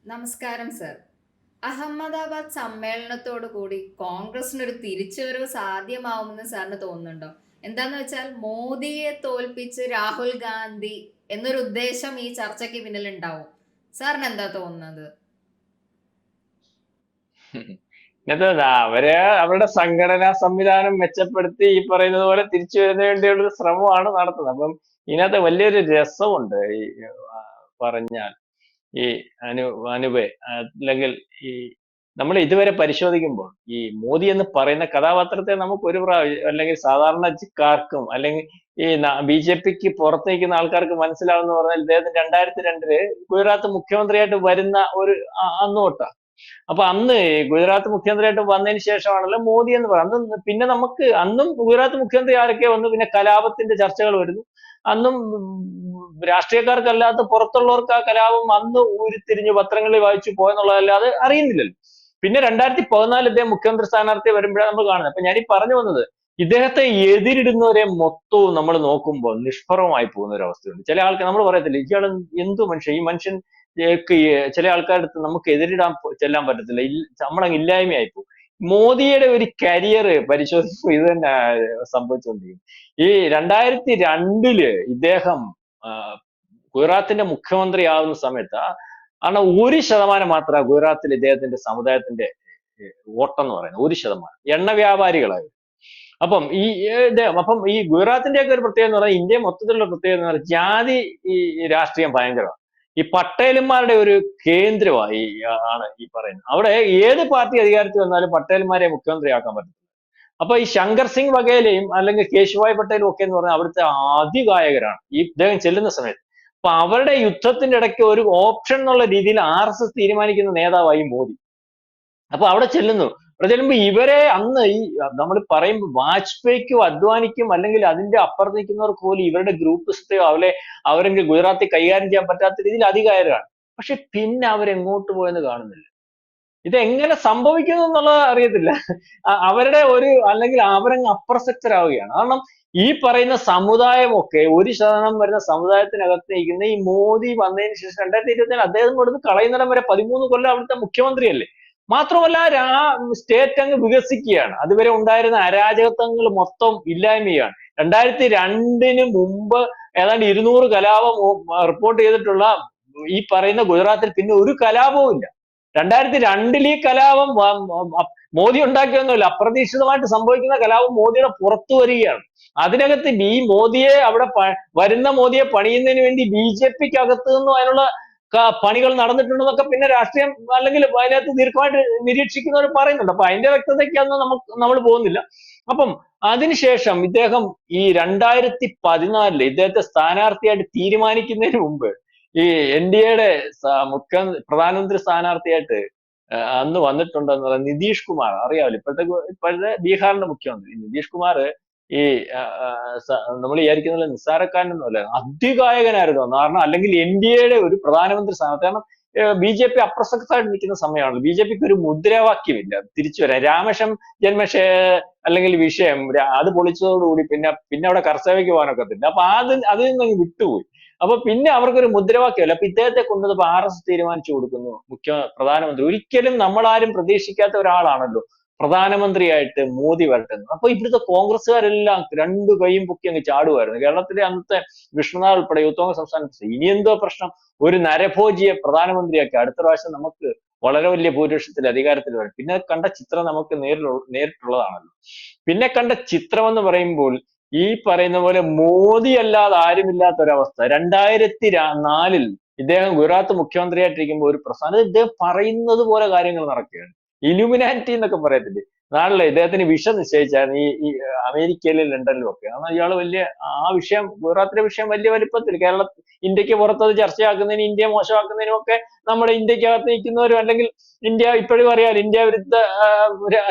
നമസ്കാരം സർ. അഹമ്മദാബാദ് സമ്മേളനത്തോടു കൂടി കോൺഗ്രസിനൊരു തിരിച്ചുവരവ് സാധ്യമാവുമെന്ന് സാറിന് തോന്നുന്നുണ്ടോ? എന്താന്ന് വെച്ചാൽ മോദിയെ തോൽപ്പിച്ച് രാഹുൽ ഗാന്ധി എന്നൊരു ഉദ്ദേശം ഈ ചർച്ചയ്ക്ക് പിന്നിലുണ്ടാവും. സാറിന് എന്താ തോന്നുന്നത്? ഇന്നത്തെ അവര് അവരുടെ സംഘടനാ സംവിധാനം മെച്ചപ്പെടുത്തി ഈ പറയുന്നത് പോലെ തിരിച്ചു വരുന്നതിന് വേണ്ടിയുള്ള ഒരു ശ്രമമാണ് നടത്തുന്നത്. അപ്പം ഇതിനകത്ത് വലിയൊരു രസമുണ്ട് ഈ ആ, പറഞ്ഞാൽ ഈ അനു അനുപെ അല്ലെങ്കിൽ ഈ നമ്മൾ ഇതുവരെ പരിശോധിക്കുമ്പോൾ ഈ മോദി എന്ന് പറയുന്ന കഥാപാത്രത്തെ നമുക്ക് ഒരു പ്രാവശ്യം അല്ലെങ്കിൽ സാധാരണക്കാർക്കും അല്ലെങ്കിൽ ഈ ബി.ജെ.പിക്ക് പുറത്ത് നിൽക്കുന്ന ആൾക്കാർക്ക് മനസ്സിലാവുന്ന പറഞ്ഞാൽ ഇദ്ദേഹത്തിന് 2002 ഗുജറാത്ത് മുഖ്യമന്ത്രിയായിട്ട് വരുന്ന ഒരു അന്ന് തൊട്ടാ. അപ്പൊ അന്ന് ഗുജറാത്ത് മുഖ്യമന്ത്രിയായിട്ട് വന്നതിന് ശേഷമാണല്ലോ മോദി എന്ന് പറയുന്നത്. അന്ന് പിന്നെ നമുക്ക് അന്നും ഗുജറാത്ത് മുഖ്യമന്ത്രി ആരൊക്കെ വന്നു, പിന്നെ കലാപത്തിന്റെ ചർച്ചകൾ വരുന്നു. അന്നും രാഷ്ട്രീയക്കാർക്കല്ലാത്ത പുറത്തുള്ളവർക്ക് ആ കലാപം അന്ന് ഉരുത്തിരിഞ്ഞ് പത്രങ്ങളിൽ വായിച്ചു പോയെന്നുള്ളതല്ലാതെ അറിയുന്നില്ലല്ലോ. പിന്നെ 2014 ഇദ്ദേഹം മുഖ്യമന്ത്രി സ്ഥാനാർത്ഥി വരുമ്പോഴാണ് നമ്മൾ കാണുന്നത്. അപ്പൊ ഞാനീ പറഞ്ഞു വന്നത്, ഇദ്ദേഹത്തെ എതിരിടുന്നവരെ മൊത്തവും നമ്മൾ നോക്കുമ്പോൾ നിഷ്പ്രഭമായി പോകുന്ന ഒരു അവസ്ഥയുണ്ട്. ചില ആൾക്കാർ നമ്മൾ പറയത്തില്ല, ഇയാൾ എന്തു മനുഷ്യൻ, ഈ മനുഷ്യൻ ചില ആൾക്കാരുടെ അടുത്ത് നമുക്ക് എതിരിടാൻ ചെല്ലാൻ പറ്റത്തില്ല, നമ്മളങ്ങ് ഇല്ലായ്മയായി പോകും. മോദിയുടെ ഒരു കരിയർ പരിശോധിക്കുമ്പോൾ ഇത് തന്നെ സംഭവിച്ചുകൊണ്ടിരിക്കും. ഈ 2002 ഇദ്ദേഹം ആ, ഗുജറാത്തിന്റെ മുഖ്യമന്ത്രി ആവുന്ന സമയത്ത് ആണ് 1% മാത്രം ഗുജറാത്തിൽ ഇദ്ദേഹത്തിന്റെ സമുദായത്തിന്റെ വോട്ടെന്ന് പറയുന്നത്. 1%. എണ്ണ വ്യാപാരികളായി. അപ്പം അപ്പം ഈ ഗുജറാത്തിന്റെ ഒക്കെ ഒരു പ്രത്യേകത എന്ന് പറഞ്ഞാൽ, ഇന്ത്യ മൊത്തത്തിലുള്ള പ്രത്യേകത എന്ന് പറഞ്ഞാൽ ജാതി ഈ രാഷ്ട്രീയം ഭയങ്കരമാണ്. ഈ പട്ടേലന്മാരുടെ ഒരു കേന്ദ്രമായി ആണ് ഈ പറയുന്നത്. അവിടെ ഏത് പാർട്ടി അധികാരത്തിൽ വന്നാലും പട്ടേൽമാരെ മുഖ്യമന്ത്രിയാക്കാൻ പറ്റും. അപ്പൊ ഈ ശങ്കർ സിംഗ് വഗേലയും അല്ലെങ്കിൽ കേശുഭായ് പട്ടേലും ഒക്കെ എന്ന് പറഞ്ഞാൽ അവിടുത്തെ അതികായകരാണ് ഈ ഇദ്ദേഹം ചെല്ലുന്ന സമയത്ത്. അപ്പൊ അവരുടെ യുദ്ധത്തിന്റെ ഇടയ്ക്ക് ഒരു ഓപ്ഷൻ എന്നുള്ള രീതിയിൽ RSS തീരുമാനിക്കുന്ന നേതാവായി മോദി. അപ്പൊ അവിടെ ചെല്ലുന്നു. അവിടെ ചെല്ലുമ്പോ ഇവരെ അന്ന് ഈ നമ്മൾ പറയുമ്പോൾ വാജ്പേയിക്കും അദ്വാനിക്കും അല്ലെങ്കിൽ അതിന്റെ അപ്പുറത്ത് നിൽക്കുന്നവർക്ക് പോലും ഇവരുടെ ഗ്രൂപ്പിസ്റ്റോ അവരെങ്കിൽ ഗുജറാത്തിൽ കൈകാര്യം ചെയ്യാൻ പറ്റാത്ത രീതിയിൽ അധികാരമാണ്. പക്ഷെ പിന്നെ അവരെങ്ങോട്ട് പോയെന്ന് കാണുന്നില്ല. ഇത് എങ്ങനെ സംഭവിക്കുന്നു എന്നുള്ളത് അറിയത്തില്ല. അവരുടെ ഒരു അല്ലെങ്കിൽ അവരങ്ങ് അപ്രസക്തരാവുകയാണ്. കാരണം ഈ പറയുന്ന സമുദായമൊക്കെ 1% വരുന്ന സമുദായത്തിനകത്ത് നിൽക്കുന്ന ഈ മോദി വന്നതിന് ശേഷം 2024 അദ്ദേഹം കൊടുത്ത് കളയുന്നിടം വരെ 13 കൊല്ലം അവിടുത്തെ മുഖ്യമന്ത്രിയല്ലേ. മാത്രമല്ല സ്റ്റേറ്റ് അങ്ങ് വികസിക്കുകയാണ്. അതുവരെ ഉണ്ടായിരുന്ന അരാജകത്വങ്ങൾ മൊത്തം ഇല്ലായ്മയാണ്. 2002 മുമ്പ് ഏതാണ്ട് 200 കലാപം റിപ്പോർട്ട് ചെയ്തിട്ടുള്ള ഈ പറയുന്ന ഗുജറാത്തിൽ പിന്നെ ഒരു കലാപവും ഇല്ല. 2002 ഈ കലാപം മോദി ഉണ്ടാക്കിയൊന്നുമില്ല. അപ്രതീക്ഷിതമായിട്ട് സംഭവിക്കുന്ന കലാപം മോദിയുടെ പുറത്തു വരികയാണ്. അതിനകത്ത് ഈ മോദിയെ അവിടെ വരുന്ന മോദിയെ പണിയുന്നതിന് വേണ്ടി ബി.ജെ.പിക്ക് അകത്ത് നിന്നും അതിനുള്ള പണികൾ നടന്നിട്ടുണ്ടെന്നൊക്കെ പിന്നെ രാഷ്ട്രീയം അല്ലെങ്കിൽ അതിനകത്ത് ദീർഘമായിട്ട് നിരീക്ഷിക്കുന്നവർ പറയുന്നുണ്ട്. അപ്പൊ അതിന്റെ വ്യക്തതയ്ക്കൊന്നും നമ്മൾ പോകുന്നില്ല. അപ്പം അതിനുശേഷം ഇദ്ദേഹം ഈ 2014 ഇദ്ദേഹത്തെ സ്ഥാനാർത്ഥിയായിട്ട് തീരുമാനിക്കുന്നതിന് മുമ്പ് ഈ NDAയുടെ പ്രധാനമന്ത്രി സ്ഥാനാർത്ഥിയായിട്ട് അന്ന് വന്നിട്ടുണ്ടെന്ന് പറയുന്നത് നിതീഷ് കുമാർ. അറിയാമല്ലോ, ഇപ്പോഴത്തെ ബീഹാറിന്റെ മുഖ്യമന്ത്രി നിതീഷ് കുമാർ. ഈ നമ്മൾ വിചാരിക്കുന്ന നിസ്സാരക്കാരനൊന്നുമല്ല, അതികായകനായിരുന്നു. കാരണം അല്ലെങ്കിൽ NDAയുടെ ഒരു പ്രധാനമന്ത്രി സ്ഥാനത്ത്. കാരണം ബി.ജെ.പി അപ്രസക്തമായിട്ട് നിൽക്കുന്ന സമയമാണല്ലോ. ബി.ജെ.പിക്ക് ഒരു മുദ്രാവാക്യമില്ല തിരിച്ചു വരാൻ. രാമക്ഷം ജന്മശേ അല്ലെങ്കിൽ വിഷയം അത് പൊളിച്ചതോടുകൂടി പിന്നെ പിന്നെ അവിടെ കർഷകയ്ക്ക് പോകാനൊക്കത്തില്ല. അപ്പൊ അതിൽ നിന്ന് വിട്ടുപോയി. അപ്പൊ പിന്നെ അവർക്കൊരു മുദ്രാവാക്യമല്ല. അപ്പൊ ഇദ്ദേഹത്തെ കൊണ്ടുവന്നപ്പോ RSS തീരുമാനിച്ചു കൊടുക്കുന്നു പ്രധാനമന്ത്രി. ഒരിക്കലും നമ്മളാരും പ്രതീക്ഷിക്കാത്ത ഒരാളാണല്ലോ പ്രധാനമന്ത്രിയായിട്ട് മോദി വരട്ടെന്ന്. അപ്പൊ ഇവിടുത്തെ കോൺഗ്രസ്സുകാരെല്ലാം രണ്ടു കൈയും പൊക്കി അങ്ങ് ചാടുമായിരുന്നു. കേരളത്തിലെ അന്നത്തെ വിഷ്ണുനാഥ് ഉൾപ്പെടെ യൂത്ത് കോൺഗ്രസ് സംസ്ഥാന ഇനി എന്തോ പ്രശ്നം, ഒരു നരഭോജിയെ പ്രധാനമന്ത്രിയാക്കി അടുത്ത പ്രാവശ്യം നമുക്ക് വളരെ വലിയ ഭൂരിപക്ഷത്തിൽ അധികാരത്തിൽ വരും. പിന്നെ കണ്ട ചിത്രം നമുക്ക് നേരിട്ടുള്ളതാണല്ലോ. പിന്നെ കണ്ട ചിത്രം എന്ന് പറയുമ്പോൾ ഈ പറയുന്ന പോലെ മോദി അല്ലാതെ ആരുമില്ലാത്ത ഒരവസ്ഥ. 2004 ഇദ്ദേഹം ഗുജറാത്ത് മുഖ്യമന്ത്രിയായിട്ടിരിക്കുമ്പോൾ ഒരു പ്രസ്ഥാനം ഇദ്ദേഹം പറയുന്നത് പോലെ കാര്യങ്ങൾ നടക്കുകയാണ്. ഇലുമിനാറ്റി എന്നൊക്കെ പറയത്തില്ലേ, നാളിലെ ഇദ്ദേഹത്തിന് വിഷ നിശ്ചയിച്ചായിരുന്നു ഈ അമേരിക്കയിലും ലണ്ടനിലും ഒക്കെ. കാരണം ഇയാള് വലിയ ആ വിഷയം, ഗുജറാത്തിലെ വിഷയം വലിയ വലിപ്പത്തിൽ ഇന്ത്യക്ക് പുറത്തത് ചർച്ചയാക്കുന്നതിനും ഇന്ത്യ മോശമാക്കുന്നതിനും ഒക്കെ നമ്മുടെ ഇന്ത്യക്കകത്ത് നിൽക്കുന്നവരും അല്ലെങ്കിൽ ഇന്ത്യ ഇപ്പോഴും അറിയാലോ, ഇന്ത്യ വിരുദ്ധ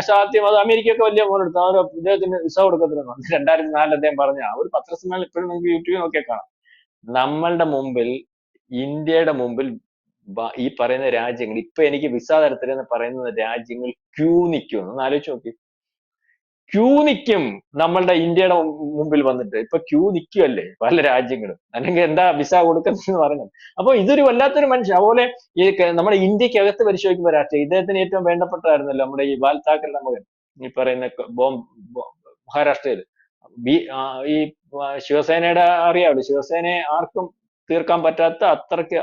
ശാസ്ത്രം അത് അമേരിക്കയൊക്കെ വലിയ മോലെടുത്തു. അവർ ഇദ്ദേഹത്തിന് വിസ കൊടുക്കത്തില്ലെന്ന് 2004 അദ്ദേഹം പറഞ്ഞ ഒരു പത്രസമ്മേളനം ഇപ്പോഴും നിങ്ങൾക്ക് യൂട്യൂബിൽ നോക്കിയാൽ കാണാം. നമ്മളുടെ മുമ്പിൽ, ഇന്ത്യയുടെ മുമ്പിൽ ഈ പറയുന്ന രാജ്യങ്ങൾ, ഇപ്പൊ എനിക്ക് വിസ തരത്തില്ലെന്ന് പറയുന്ന രാജ്യങ്ങൾ ക്യൂ നിൽക്കുന്നു. ഒന്ന് ആലോചിച്ച് നോക്കി. ക്യൂ നിൽക്കും നമ്മളുടെ ഇന്ത്യയുടെ മുമ്പിൽ വന്നിട്ട്. ഇപ്പൊ ക്യൂ നിൽക്കുമല്ലേ പല രാജ്യങ്ങളും, അല്ലെങ്കിൽ എന്താ വിസ കൊടുക്കുന്നതെന്ന് പറയുന്നത്. അപ്പൊ ഇതൊരു വല്ലാത്തൊരു മനുഷ്യൻ. അതുപോലെ ഈ നമ്മുടെ ഇന്ത്യക്കകത്ത് പരിശോധിക്കുമ്പോൾ രാഷ്ട്രീയം ഇദ്ദേഹത്തിന് ഏറ്റവും വേണ്ടപ്പെട്ടതായിരുന്നല്ലോ നമ്മുടെ ഈ ബാൽ താക്കറുടെ മകൻ, ഈ പറയുന്ന മഹാരാഷ്ട്രയിൽ ഈ ശിവസേനയുടെ അറിയാമല്ലോ, ശിവസേനയെ ആർക്കും തീർക്കാൻ പറ്റാത്ത അത്രയ്ക്ക്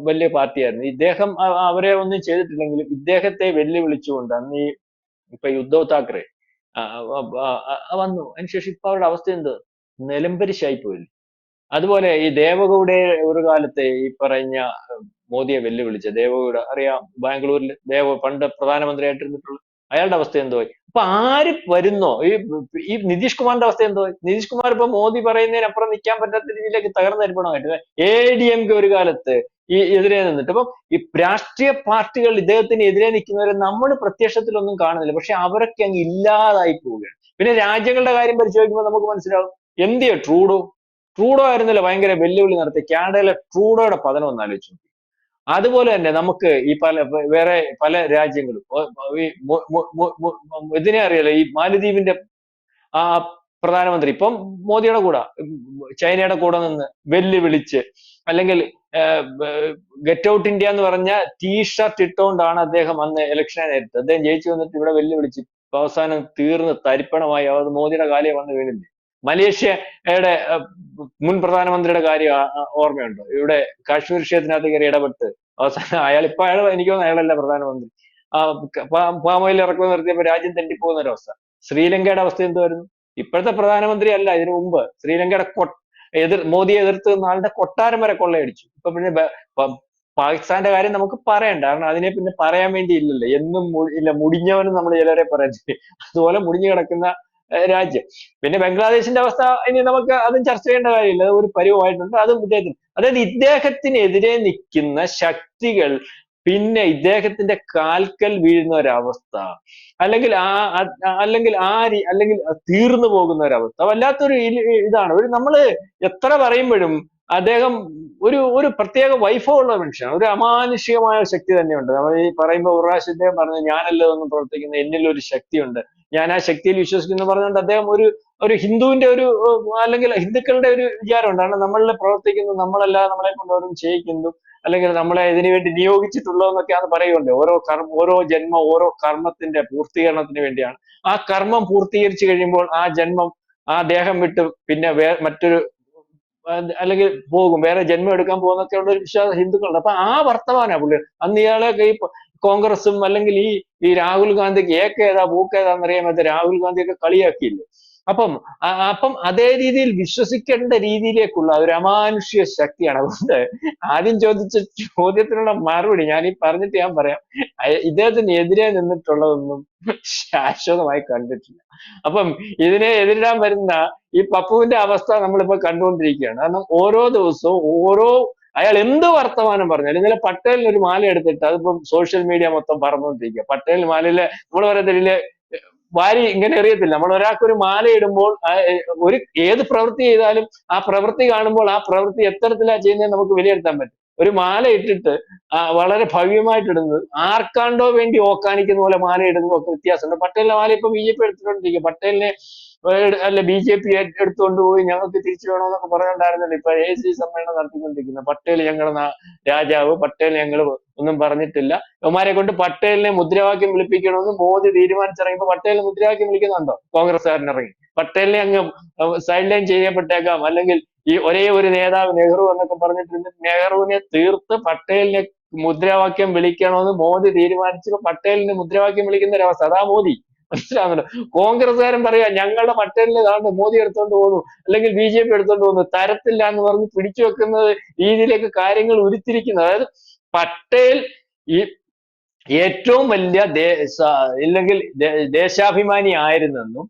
വലിയ പാർട്ടിയായിരുന്നു ഇദ്ദേഹം. അവരെ ഒന്നും ചെയ്തിട്ടില്ലെങ്കിലും ഇദ്ദേഹത്തെ വെല്ലുവിളിച്ചുകൊണ്ട് അന്ന് ഇപ്പൊ ഈ ഉദ്ധവ് താക്കറെ വന്നു. അതിനുശേഷം ഇപ്പൊ അവരുടെ അവസ്ഥ എന്ത്, നിലംപരിശായി പോയില്ലേ. അതുപോലെ ഈ ദേവഗൌഡയെ ഒരു കാലത്തെ ഈ പറഞ്ഞ മോദിയെ വെല്ലുവിളിച്ച ദേവഗൌഡ അറിയാം, ബാംഗ്ലൂരിൽ പണ്ട് പ്രധാനമന്ത്രിയായിട്ടിരുന്നിട്ടുള്ള അയാളുടെ അവസ്ഥ എന്തോയി. അപ്പൊ ആര് വരുന്നോ, ഈ നിതീഷ് കുമാറിന്റെ അവസ്ഥ എന്തോയി. നിതീഷ് കുമാർ ഇപ്പൊ മോദി പറയുന്നതിനപ്പുറം നിൽക്കാൻ പറ്റാത്ത രീതിയിലേക്ക് തകർന്നരിപ്പണമായിട്ട് ADMK ഒരു കാലത്ത് ഈ എതിരെ നിന്നിട്ട്. അപ്പം ഈ രാഷ്ട്രീയ പാർട്ടികൾ ഇദ്ദേഹത്തിന് എതിരെ നിൽക്കുന്നവരെ നമ്മൾ പ്രത്യക്ഷത്തിലൊന്നും കാണുന്നില്ല, പക്ഷെ അവരൊക്കെ അങ്ങ് ഇല്ലാതായി പോവുകയാണ്. പിന്നെ രാജ്യങ്ങളുടെ കാര്യം പരിശോധിക്കുമ്പോൾ നമുക്ക് മനസ്സിലാവും, എന്തിയോ ട്രൂഡോ ആയിരുന്നല്ലോ ഭയങ്കര വെല്ലുവിളി നടത്തി. കാനഡയിലെ ട്രൂഡോയുടെ പതനം ഒന്ന് ആലോചിച്ചു. അതുപോലെ തന്നെ നമുക്ക് ഈ വേറെ പല രാജ്യങ്ങളും ഈ ഇതിനെ അറിയാലോ, ഈ മാലദ്വീപിന്റെ ആ പ്രധാനമന്ത്രി ഇപ്പം മോദിയുടെ കൂടെ ചൈനയുടെ കൂടെ നിന്ന് വെല്ലുവിളിച്ച്, അല്ലെങ്കിൽ ഗെറ്റ് ഔട്ട് ഇന്ത്യ എന്ന് പറഞ്ഞ ടീഷർട്ട് ഇട്ടുകൊണ്ടാണ് അദ്ദേഹം അന്ന് ഇലക്ഷനെ നേരിട്ടത്. അദ്ദേഹം ജയിച്ചു വന്നിട്ട് ഇവിടെ വെല്ലുവിളിച്ച് അവസാനം തീർന്ന് തരിപ്പണമായി. അത് മോദിയുടെ കാര്യം വന്ന് വീണില്ലേ. മലേഷ്യയുടെ മുൻ പ്രധാനമന്ത്രിയുടെ കാര്യം ഓർമ്മയുണ്ടോ? ഇവിടെ കാശ്മീർ വിഷയത്തിനകത്ത് കയറി ഇടപെട്ട് അവസാനം അയാൾ എനിക്ക് തോന്നുന്നു അയാളല്ല പ്രധാനമന്ത്രി, പാമോയിൽ ഇറക്കുമതി നിർത്തിയപ്പോ രാജ്യം തെണ്ടിപ്പോകുന്ന ഒരവസ്ഥ. ശ്രീലങ്കയുടെ അവസ്ഥ എന്തുവായിരുന്നു? ഇപ്പോഴത്തെ പ്രധാനമന്ത്രി അല്ല, ഇതിനു മുമ്പ് ശ്രീലങ്കയുടെ മോദിയെ എതിർത്ത് ആളുടെ കൊട്ടാരം വരെ കൊള്ളയടിച്ചു. ഇപ്പൊ പിന്നെ പാകിസ്ഥാന്റെ കാര്യം നമുക്ക് പറയണ്ട, കാരണം അതിനെ പിന്നെ പറയാൻ വേണ്ടി ഇല്ലല്ലോ. എന്നും ഇല്ല മുടിഞ്ഞവനും നമ്മൾ ചിലരെ പറയുന്നത്, അതുപോലെ മുടിഞ്ഞു കിടക്കുന്ന രാജ്യം. പിന്നെ ബംഗ്ലാദേശിന്റെ അവസ്ഥ ഇനി നമുക്ക് അതും ചർച്ച ചെയ്യേണ്ട കാര്യമില്ല, അത് ഒരു പരിവായിട്ടുണ്ട്. അതും ഇദ്ദേഹത്തിന്, അതായത് ഇദ്ദേഹത്തിനെതിരെ നിൽക്കുന്ന ശക്തികൾ പിന്നെ ഇദ്ദേഹത്തിന്റെ കാൽക്കൽ വീഴുന്ന ഒരവസ്ഥ, അല്ലെങ്കിൽ അല്ലെങ്കിൽ തീർന്നു പോകുന്ന ഒരവസ്ഥ വല്ലാത്തൊരു ഇതാണ്. നമ്മള് എത്ര പറയുമ്പോഴും അദ്ദേഹം ഒരു പ്രത്യേക വൈഭവമുള്ള മനുഷ്യനാണ്. ഒരു അമാനുഷികമായ ശക്തി തന്നെയുണ്ട്. നമ്മൾ ഈ പറയുമ്പോൾ ഒരു പ്രാവശ്യം ഇദ്ദേഹം പറഞ്ഞു, ഞാനല്ല ഒന്നും പ്രവർത്തിക്കുന്നത്, എന്നിൽ ഒരു ശക്തിയുണ്ട്, ഞാൻ ആ ശക്തിയിൽ വിശ്വസിക്കുന്നു പറഞ്ഞുകൊണ്ട് അദ്ദേഹം ഒരു ഹിന്ദുവിന്റെ അല്ലെങ്കിൽ ഹിന്ദുക്കളുടെ ഒരു വിചാരമുണ്ട്. കാരണം നമ്മളിൽ പ്രവർത്തിക്കുന്നു, നമ്മളല്ലാതെ നമ്മളെ കൊണ്ട് ഓരോ ചെയ്യിക്കുന്നു, അല്ലെങ്കിൽ നമ്മളെ ഇതിനു വേണ്ടി നിയോഗിച്ചിട്ടുള്ളതെന്നൊക്കെയാണ് പറയുന്നത്. ഓരോ ജന്മം ഓരോ കർമ്മത്തിന്റെ പൂർത്തീകരണത്തിന് വേണ്ടിയാണ്. ആ കർമ്മം പൂർത്തീകരിച്ചു കഴിയുമ്പോൾ ആ ജന്മം ആ ദേഹം വിട്ട് പിന്നെ മറ്റൊരു അല്ലെങ്കിൽ പോകും, വേറെ ജന്മം എടുക്കാൻ പോകുന്നൊക്കെ ഉള്ള ഒരു വിശ്വാസം ഹിന്ദുക്കളുണ്ട്. അപ്പൊ ആ വർത്തമാനാ പുള്ളി. അന്ന് ഇയാളെ ഈ കോൺഗ്രസും അല്ലെങ്കിൽ ഈ രാഹുൽ ഗാന്ധിക്ക് ഏക്കേതാ പൂക്കേതാന്നറിയാൻ പറ്റാത്ത രാഹുൽ ഗാന്ധിയൊക്കെ കളിയാക്കിയില്ലേ. അപ്പം അതേ രീതിയിൽ വിശ്വസിക്കേണ്ട രീതിയിലേക്കുള്ള ഒരു അമാനുഷ്യ ശക്തിയാണ്. അതുകൊണ്ട് ആദ്യം ചോദിച്ച ചോദ്യത്തിനുള്ള മറുപടി ഞാൻ പറഞ്ഞിട്ട് ഞാൻ പറയാം, ഇദ്ദേഹത്തിന് എതിരെ നിന്നിട്ടുള്ളതൊന്നും ശാശ്വതമായി കണ്ടിട്ടില്ല. അപ്പം ഇതിനെ എതിരിടാൻ വരുന്ന ഈ പപ്പുവിന്റെ അവസ്ഥ നമ്മളിപ്പോ കണ്ടുകൊണ്ടിരിക്കുകയാണ്. കാരണം ഓരോ ദിവസവും അയാൾ എന്ത് വർത്തമാനം പറഞ്ഞാലും, ഇന്നലെ പട്ടേലിന് ഒരു മാല എടുത്തിട്ട് അതിപ്പം സോഷ്യൽ മീഡിയ മൊത്തം പറഞ്ഞുകൊണ്ടിരിക്കുക. പട്ടേൽ മാലയിലെ നമ്മൾ പറയത്തില്ല വാരി ഇങ്ങനെ എറിയത്തില്ല. നമ്മൾ ഒരാൾക്കൊരു മാല ഇടുമ്പോൾ ഏത് പ്രവൃത്തി ചെയ്താലും ആ പ്രവൃത്തി കാണുമ്പോൾ ആ പ്രവൃത്തി എത്തരത്തിലാ ചെയ്യുന്നത് നമുക്ക് വിലയിരുത്താൻ പറ്റും. ഒരു മാല ഇട്ടിട്ട് വളരെ ഭവ്യമായിട്ട് ഇടുന്നത് ആർക്കാണ്ടോ വേണ്ടി ഓക്കാനിക്കുന്ന പോലെ മാല ഇടുന്നതും ഒക്കെ വ്യത്യാസമുണ്ട്. പട്ടേലിന്റെ മാല ഇപ്പൊ BJP എടുത്തിട്ടുണ്ടിരിക്കുക. പട്ടേലിനെ അല്ല BJP എടുത്തുകൊണ്ട് പോയി ഞങ്ങൾക്ക് തിരിച്ചു വേണമെന്നൊക്കെ പറഞ്ഞുകൊണ്ടായിരുന്നല്ലോ ഇപ്പൊ AIC സമ്മേളനം നടത്തിക്കൊണ്ടിരിക്കുന്നത്. പട്ടേൽ ഞങ്ങളുടെ രാജാവ്, പട്ടേൽ ഞങ്ങൾ ഒന്നും പറഞ്ഞിട്ടില്ല. ഇവന്മാരെ കൊണ്ട് പട്ടേലിനെ മുദ്രാവാക്യം വിളിപ്പിക്കണമെന്ന് മോദി തീരുമാനിച്ചിറങ്ങിയപ്പോ പട്ടേലിനെ മുദ്രാവാക്യം വിളിക്കുന്നുണ്ടോ കോൺഗ്രസ്സുകാരനിറങ്ങി? പട്ടേലിനെ അങ്ങ് സൈഡ് ലൈൻ ചെയ്യപ്പെട്ടേക്കാം, അല്ലെങ്കിൽ ഈ ഒരേ ഒരു നേതാവ് നെഹ്റു എന്നൊക്കെ പറഞ്ഞിട്ട് നെഹ്റുവിനെ തീർത്ത് പട്ടേലിനെ മുദ്രാവാക്യം വിളിക്കണമെന്ന് മോദി തീരുമാനിച്ചപ്പോ പട്ടേലിന് മുദ്രാവാക്യം വിളിക്കുന്ന ഒരവസ്ഥ. അതാ മോദി. മനസ്സിലാവുന്നുണ്ടോ? കോൺഗ്രസ്സുകാരൻ പറയാ ഞങ്ങളുടെ പട്ടേലിനെ കാണുന്നു മോദി എടുത്തോണ്ട് പോകുന്നു, അല്ലെങ്കിൽ BJP എടുത്തോണ്ട് പോകുന്നു, തരത്തില്ല എന്ന് പറഞ്ഞ് പിടിച്ചു വെക്കുന്നത് രീതിയിലേക്ക് കാര്യങ്ങൾ ഉരുത്തിരിക്കുന്നത്. അതായത് പട്ടേൽ ഈ ഏറ്റവും വലിയ ഇല്ലെങ്കിൽ ദേശാഭിമാനി ആയിരുന്നെന്നും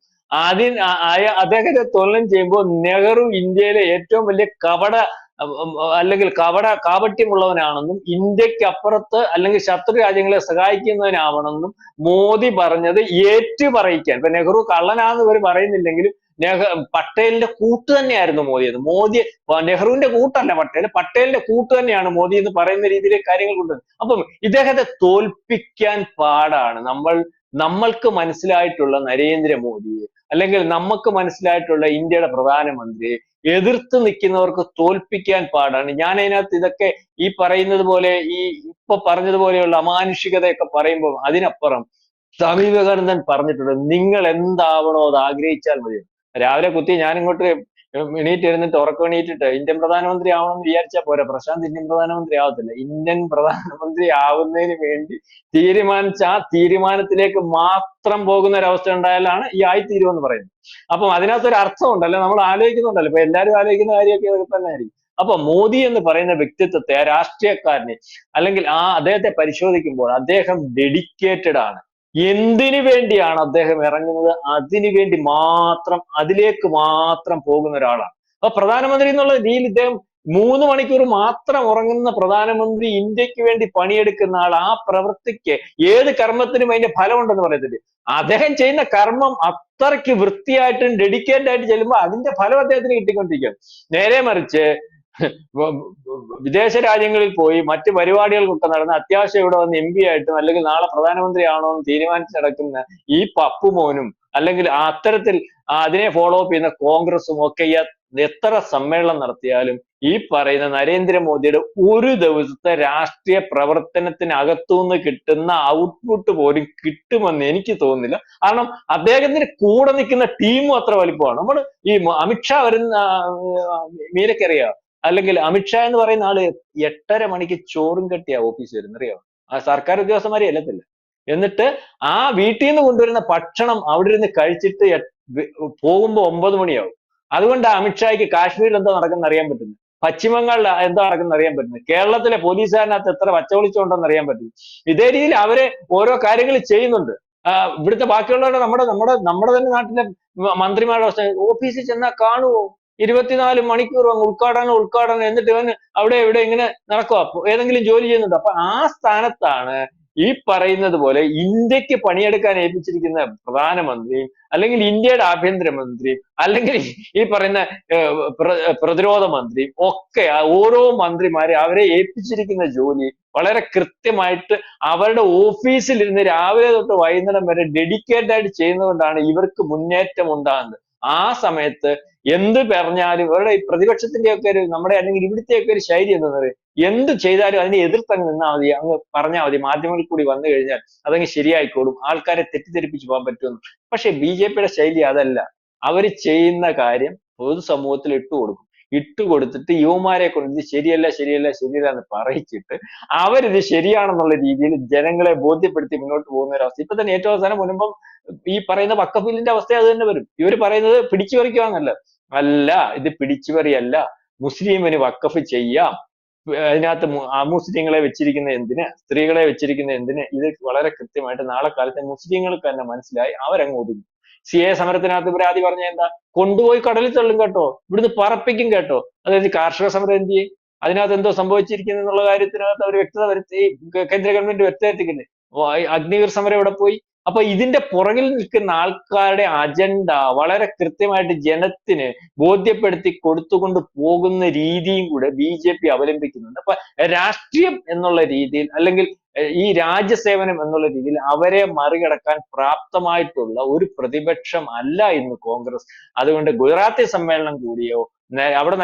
അദ്ദേഹത്തെ തുലനം ചെയ്യുമ്പോൾ നെഹ്റു ഇന്ത്യയിലെ ഏറ്റവും വലിയ അല്ലെങ്കിൽ കാപട്യമുള്ളവനാണെന്നും ഇന്ത്യക്ക് അപ്പുറത്ത് അല്ലെങ്കിൽ ശത്രു രാജ്യങ്ങളെ സഹായിക്കുന്നവനാവണമെന്നും മോദി പറഞ്ഞത് ഏറ്റുപറയിക്കാൻ. ഇപ്പൊ നെഹ്റു കള്ളനാന്ന് ഇവർ പറയുന്നില്ലെങ്കിലും പട്ടേലിന്റെ കൂട്ട് തന്നെയായിരുന്നു മോദി എന്ന്. നെഹ്റുവിന്റെ കൂട്ടല്ല പട്ടേൽ, പട്ടേലിന്റെ കൂട്ട് തന്നെയാണ് മോദി എന്ന് പറയുന്ന രീതിയിലേക്ക് കാര്യങ്ങൾ കൊണ്ടുവരുന്നത്. അപ്പം ഇദ്ദേഹത്തെ തോൽപ്പിക്കാൻ പാടാണ്. നമ്മൾക്ക് മനസ്സിലായിട്ടുള്ള നരേന്ദ്രമോദിയെ, അല്ലെങ്കിൽ നമുക്ക് മനസ്സിലായിട്ടുള്ള ഇന്ത്യയുടെ പ്രധാനമന്ത്രിയെ എതിർത്ത് നിൽക്കുന്നവർക്ക് തോൽപ്പിക്കാൻ പാടാണ്. ഞാൻ അതിനകത്ത് ഇതൊക്കെ ഈ പറയുന്നത് പോലെ, ഈ ഇപ്പൊ പറഞ്ഞതുപോലെയുള്ള അമാനുഷികതയൊക്കെ പറയുമ്പോൾ അതിനപ്പുറം സ്വാമി വിവേകാനന്ദൻ പറഞ്ഞിട്ടുണ്ട്, നിങ്ങൾ എന്താവണോ അത് ആഗ്രഹിച്ചാൽ മതി. രാവിലെ കുത്തി ഞാൻ ഇങ്ങോട്ട് എണീറ്റ് ഇരുന്നിട്ട് ഉറക്കം എണീറ്റിട്ട് ഇന്ത്യൻ പ്രധാനമന്ത്രി ആവണമെന്ന് വിചാരിച്ചാൽ പോരാ, പ്രശാന്ത് ഇന്ത്യൻ പ്രധാനമന്ത്രി ആവത്തില്ല. ഇന്ത്യൻ പ്രധാനമന്ത്രി ആവുന്നതിന് വേണ്ടി തീരുമാനിച്ച ആ തീരുമാനത്തിലേക്ക് മാത്രം പോകുന്ന ഒരവസ്ഥ ഉണ്ടായാലാണ് ഈ ആയിത്തീരുമെന്ന് പറയുന്നത്. അപ്പം അതിനകത്തൊരു അർത്ഥമുണ്ടല്ലോ, നമ്മൾ ആലോചിക്കുന്നുണ്ടല്ലോ. ഇപ്പൊ എല്ലാവരും ആലോചിക്കുന്ന കാര്യമൊക്കെ ഇതൊക്കെ തന്നെ ആയിരിക്കും. അപ്പൊ മോദി എന്ന് പറയുന്ന വ്യക്തിത്വത്തെ, ആ രാഷ്ട്രീയക്കാരനെ, അല്ലെങ്കിൽ അദ്ദേഹത്തെ പരിശോധിക്കുമ്പോൾ അദ്ദേഹം ഡെഡിക്കേറ്റഡ് ആണ്. എന്തിനു വേണ്ടിയാണ് അദ്ദേഹം ഇറങ്ങുന്നത്? അതിനു വേണ്ടി മാത്രം, അതിലേക്ക് മാത്രം പോകുന്ന ഒരാളാണ്. അപ്പൊ പ്രധാനമന്ത്രി എന്നുള്ള രീതിയിൽ ഇദ്ദേഹം 3 മണിക്കൂർ മാത്രം ഉറങ്ങുന്ന പ്രധാനമന്ത്രി, ഇന്ത്യക്ക് വേണ്ടി പണിയെടുക്കുന്ന ആൾ, ആ പ്രവൃത്തിക്ക് ഏത് കർമ്മത്തിനും അതിന്റെ ഫലം ഉണ്ടെന്ന് പറയത്തില്ലേ. അദ്ദേഹം ചെയ്യുന്ന കർമ്മം അത്രയ്ക്ക് വൃത്തിയായിട്ടും ഡെഡിക്കേറ്റഡ് ആയിട്ട് ചെല്ലുമ്പോൾ അതിന്റെ ഫലം അദ്ദേഹത്തിന് കിട്ടിക്കൊണ്ടിരിക്കും. നേരെ മറിച്ച് വിദേശ രാജ്യങ്ങളിൽ പോയി മറ്റ് പരിപാടികൾക്കൊക്കെ നടന്ന് അത്യാവശ്യം ഇവിടെ വന്ന് MP ആയിട്ടും അല്ലെങ്കിൽ നാളെ പ്രധാനമന്ത്രി ആണോ എന്ന് തീരുമാനിച്ച് നടക്കുന്ന ഈ പപ്പുമോനും, അല്ലെങ്കിൽ അത്തരത്തിൽ അതിനെ ഫോളോ അപ്പ് ചെയ്യുന്ന കോൺഗ്രസും ഒക്കെ എത്ര സമ്മേളനം നടത്തിയാലും ഈ പറയുന്ന നരേന്ദ്രമോദിയുടെ ഒരു ദിവസത്തെ രാഷ്ട്രീയ പ്രവർത്തനത്തിനകത്തുനിന്ന് കിട്ടുന്ന ഔട്ട്പുട്ട് പോലും കിട്ടുമെന്ന് എനിക്ക് തോന്നുന്നില്ല. കാരണം അദ്ദേഹത്തിന് കൂടെ നിൽക്കുന്ന ടീമും അത്ര വലിപ്പമാണ്. നമ്മൾ ഈ അമിത്ഷാ വരുന്ന, മീരക്കറിയാം, അല്ലെങ്കിൽ അമിത്ഷാ എന്ന് പറയുന്ന ആള് 8:30 മണിക്ക് ചോറും കെട്ടിയാ ഓഫീസ് വരുന്നത്, അറിയാമോ? ആ സർക്കാർ ഉദ്യോഗസ്ഥന്മാരെ അല്ലത്തില്ല. എന്നിട്ട് ആ വീട്ടിൽ നിന്ന് കൊണ്ടുവരുന്ന ഭക്ഷണം അവിടെ ഇരുന്ന് കഴിച്ചിട്ട് പോകുമ്പോ 9 മണിയാവും. അതുകൊണ്ട് അമിത്ഷായ്ക്ക് കാശ്മീരിൽ എന്താ നടക്കുന്നത് അറിയാൻ പറ്റുന്നത്, പശ്ചിമബംഗാളിൽ എന്താ നടക്കുന്നത് അറിയാൻ പറ്റുന്നത്, കേരളത്തിലെ പോലീസുകാരനകത്ത് എത്ര പച്ചവിളിച്ചുണ്ടെന്ന് അറിയാൻ പറ്റുന്നു. ഇതേ രീതിയിൽ അവര് ഓരോ കാര്യങ്ങൾ ചെയ്യുന്നുണ്ട്. ഇവിടുത്തെ ബാക്കിയുള്ളവരുടെ, നമ്മുടെ തന്നെ നാട്ടിലെ മന്ത്രിമാരുടെ അവസ്ഥ, ഓഫീസിൽ ചെന്നാൽ കാണുവോ 24 മണിക്കൂർ ഉദ്ഘാടനം, എന്നിട്ട് ഇവൻ അവിടെ ഇവിടെ ഇങ്ങനെ നടക്കുക, ഏതെങ്കിലും ജോലി ചെയ്യുന്നുണ്ട്. അപ്പൊ ആ സ്ഥാനത്താണ് ഈ പറയുന്നത് പോലെ ഇന്ത്യക്ക് പണിയെടുക്കാൻ ഏൽപ്പിച്ചിരിക്കുന്ന പ്രധാനമന്ത്രി, അല്ലെങ്കിൽ ഇന്ത്യയുടെ ആഭ്യന്തരമന്ത്രി, അല്ലെങ്കിൽ ഈ പറയുന്ന പ്രതിരോധ മന്ത്രി ഒക്കെ, ഓരോ മന്ത്രിമാരെ അവരെ ഏൽപ്പിച്ചിരിക്കുന്ന ജോലി വളരെ കൃത്യമായിട്ട് അവരുടെ ഓഫീസിൽ ഇരുന്ന് രാവിലെ തൊട്ട് വൈകുന്നേരം വരെ ഡെഡിക്കേറ്റഡ് ആയിട്ട് ചെയ്യുന്നതുകൊണ്ടാണ് ഇവർക്ക് മുന്നേറ്റം ഉണ്ടാകുന്നത്. ആ സമയത്ത് എന്ത് പറഞ്ഞാലും ഇവരുടെ ഈ പ്രതിപക്ഷത്തിന്റെ ഒക്കെ ഒരു, നമ്മുടെ അല്ലെങ്കിൽ ഇവിടുത്തെ ഒക്കെ ഒരു ശൈലി എന്താണെന്ന് പറയും, എന്ത് ചെയ്താലും അതിനെ എതിർത്തങ്ങ് നിന്നാൽ മതി, അങ്ങ് പറഞ്ഞാൽ മതി, മാധ്യമങ്ങളിൽ കൂടി വന്നു കഴിഞ്ഞാൽ അതങ്ങ് ശരിയായിക്കോളും, ആൾക്കാരെ തെറ്റിദ്ധരിപ്പിച്ച് പോകാൻ പറ്റുമെന്ന്. പക്ഷെ BJP-യുടെ ശൈലി അതല്ല. അവര് ചെയ്യുന്ന കാര്യം പൊതുസമൂഹത്തിൽ ഇട്ടുകൊടുത്തിട്ട് യുവമാരെ കൊണ്ട് ഇത് ശരിയല്ല എന്ന് പറയിച്ചിട്ട് അവരിത് ശരിയാണെന്നുള്ള രീതിയിൽ ജനങ്ങളെ ബോധ്യപ്പെടുത്തി മുന്നോട്ട് പോകുന്ന ഒരവസ്ഥ. ഇപ്പൊ തന്നെ ഏറ്റവും അവസാനം മുൻപം ഈ പറയുന്ന വഖഫ് ബില്ലിന്റെ അവസ്ഥ അത് തന്നെ വരും. ഇവര് പറയുന്നത് പിടിച്ചുപറിക്കുവാന്നല്ല, അല്ല, ഇത് പിടിച്ചുപറിയല്ല, മുസ്ലിമിന് വഖഫ് ചെയ്യാം. അതിനകത്ത് മുസ്ലിങ്ങളെ വെച്ചിരിക്കുന്ന എന്തിന്, സ്ത്രീകളെ വെച്ചിരിക്കുന്ന എന്തിന്, ഇത് വളരെ കൃത്യമായിട്ട് നാളെ കാലത്തെ മുസ്ലിങ്ങൾക്ക് തന്നെ മനസ്സിലായി, അവരങ്ങ് ഒതുങ്ങും. CA സമരത്തിനകത്ത് ഇവർ ആദ്യം പറഞ്ഞ എന്താ, കൊണ്ടുപോയി കടലിൽ തള്ളും കേട്ടോ, ഇവിടുന്ന് പറപ്പിക്കും കേട്ടോ. അതായത് കാർഷിക സമരം എന്ത് ചെയ്യും, അതിനകത്ത് എന്തോ സംഭവിച്ചിരിക്കുന്നു എന്നുള്ള കാര്യത്തിനകത്ത് അവർ വ്യക്തത വരുത്തി, കേന്ദ്ര ഗവൺമെന്റ് വ്യക്തത എത്തിക്കുന്നത്. അഗ്നിവീർ സമരം ഇവിടെ പോയി. അപ്പൊ ഇതിന്റെ പുറകിൽ നിൽക്കുന്ന ആൾക്കാരുടെ അജണ്ട വളരെ കൃത്യമായിട്ട് ജനത്തിന് ബോധ്യപ്പെടുത്തി കൊടുത്തുകൊണ്ട് പോകുന്ന രീതിയും കൂടെ BJP അവലംബിക്കുന്നുണ്ട്. അപ്പൊ രാഷ്ട്രീയം എന്നുള്ള രീതിയിൽ, അല്ലെങ്കിൽ ഈ രാജ്യസേവനം എന്നുള്ള രീതിയിൽ അവരെ മറികടക്കാൻ പ്രാപ്തമായിട്ടുള്ള ഒരു പ്രതിപക്ഷം അല്ല ഇന്ന് കോൺഗ്രസ്. അതുകൊണ്ട് ഗുജറാത്തി സമ്മേളനം കൂടിയോ, അവിടെ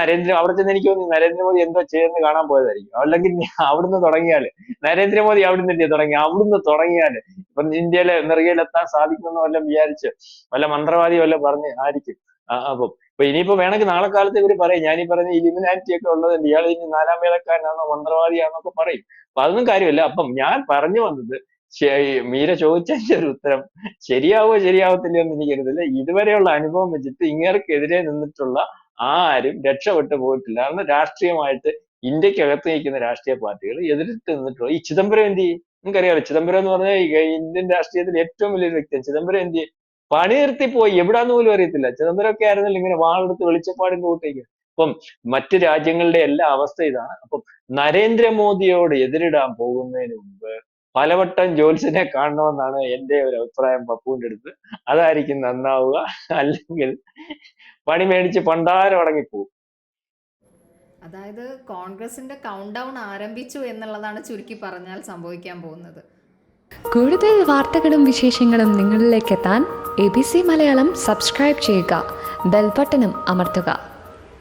ചെന്ന് എനിക്ക് തോന്നി നരേന്ദ്രമോദി എന്തോ ചെയ്യുന്ന കാണാൻ പോയതായിരിക്കും. അല്ലെങ്കിൽ അവിടുന്ന് തുടങ്ങിയാല്, നരേന്ദ്രമോദി അവിടുന്ന് തുടങ്ങിയാല് ഇപ്പൊ ഇന്ത്യയിലെ നെറുകയിലെത്താൻ സാധിക്കുമെന്ന് വല്ലതും വിചാരിച്ച് വല്ല മന്ത്രവാദി വല്ലതും പറഞ്ഞ് ആയിരിക്കും. അപ്പം ഇപ്പൊ ഇനിയിപ്പോ വേണമെങ്കിൽ നാളെ കാലത്ത് ഇവര് പറയും, ഞാനീ പറഞ്ഞ ഇലിമിനാറ്റി ഒക്കെ ഉള്ളത് ഇയാൾ ഇനി 4ാം വേലക്കാരനാണോ മന്ത്രവാദിയാണോന്നൊക്കെ പറയും. അപ്പൊ അതൊന്നും കാര്യമില്ല. അപ്പം ഞാൻ പറഞ്ഞു വന്നത്, മീര ചോദിച്ചതിന്റെ ഒരു ഉത്തരം ശരിയാവത്തില്ലയോ എന്ന് എനിക്കറിയത്തില്ല. ഇതുവരെയുള്ള അനുഭവം വെച്ചിട്ട് ഇങ്ങേർക്കെതിരെ നിന്നിട്ടുള്ള ആരും രക്ഷപ്പെട്ടു പോയിട്ടില്ല. കാരണം രാഷ്ട്രീയമായിട്ട് ഇന്ത്യക്കകത്ത് നിൽക്കുന്ന രാഷ്ട്രീയ പാർട്ടികൾ എതിരിട്ട് നിന്നിട്ടുള്ള ഈ ചിദംബരം എന്ത് ചെയ്യും നിങ്ങൾക്കറിയാലോ. ചിദംബരം എന്ന് പറഞ്ഞാൽ ഇന്ത്യൻ രാഷ്ട്രീയത്തിൽ ഏറ്റവും വലിയൊരു വ്യക്തിയാണ്. ചിദംബരം എന്ത് ചെയ്യും, പണി നിർത്തിപ്പോയി, എവിടാന്ന് പോലും അറിയത്തില്ല. ചിദംബരം ഒക്കെ ആയിരുന്നില്ല ഇങ്ങനെ വാളെടുത്ത് വെളിച്ചപ്പാടിന്റെ കൂട്ടേക്ക്. അപ്പം മറ്റ് രാജ്യങ്ങളുടെ എല്ലാ അവസ്ഥ ഇതാണ്. അപ്പം നരേന്ദ്രമോദിയോട് എതിരിടാൻ പോകുന്നതിന് മുമ്പ് പലവട്ടം ജോത്സ്യനെ കാണണമെന്നാണ് എൻ്റെ ഒരു അഭിപ്രായം പപ്പുവിന്റെ അടുത്ത്. അതായിരിക്കും നന്നാവുക. അല്ലെങ്കിൽ പണി മേടിച്ച് പണ്ടാരം അടങ്ങിപ്പോവും. അതായത് കോൺഗ്രസിന്റെ കൗണ്ട് ഡൗൺ ആരംഭിച്ചു എന്നുള്ളതാണ് ചുരുക്കി പറഞ്ഞാൽ സംഭവിക്കാൻ പോകുന്നത്. കൂടുതൽ വാർത്തകളും വിശേഷങ്ങളും നിങ്ങളിലേക്ക് എത്താൻ ABC മലയാളം സബ്സ്ക്രൈബ് ചെയ്യുക, ബെൽബട്ടനും അമർത്തുക.